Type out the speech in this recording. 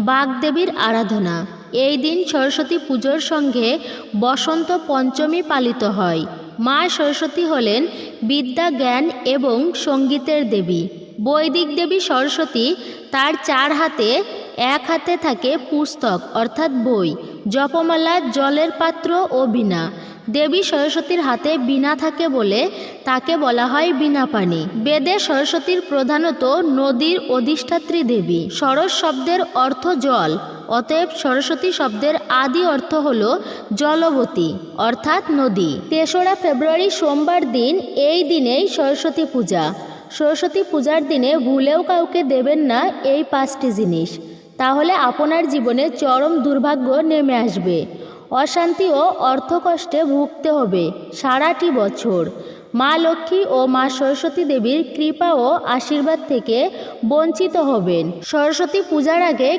বাগদেবীর আরাধনা। এই দিন সরস্বতী পুজোর সঙ্গে বসন্ত পঞ্চমী পালিত হয়। মা সরস্বতী হলেন বিদ্যা, জ্ঞান এবং সঙ্গীতের দেবী। বৈদিক দেবী সরস্বতী, তার 4 হাতে, এক হাতে থাকে পুস্তক অর্থাৎ বই, জপমালা, জলের পাত্র ও বীণা। দেবী সরস্বতীর হাতে বীণা থাকে বলে তাকে বলা হয় বীণাপাণি। বেদে সরস্বতীর প্রধানত নদীর অধিষ্ঠাত্রী দেবী। সরস শব্দের অর্থ জল, অতএব সরস্বতী শব্দের আদি অর্থ হল জলবতী অর্থাৎ নদী। 3রা ফেব্রুয়ারি সোমবার দিন, এই দিনেই সরস্বতী পূজা। সরস্বতী পূজার দিনে ভুলেও কাউকে দেবেন না এই 5টি জিনিস, তাহলে আপনার জীবনে চরম দুর্ভাগ্য নেমে আসবে। অশান্তি ও অর্থকষ্টে ভুগতে হবে সারাটি বছর। মা লক্ষ্মী ও মা সরস্বতী দেবীর কৃপা ও আশীর্বাদ থেকে বঞ্চিত হবেন। সরস্বতী পূজার আগে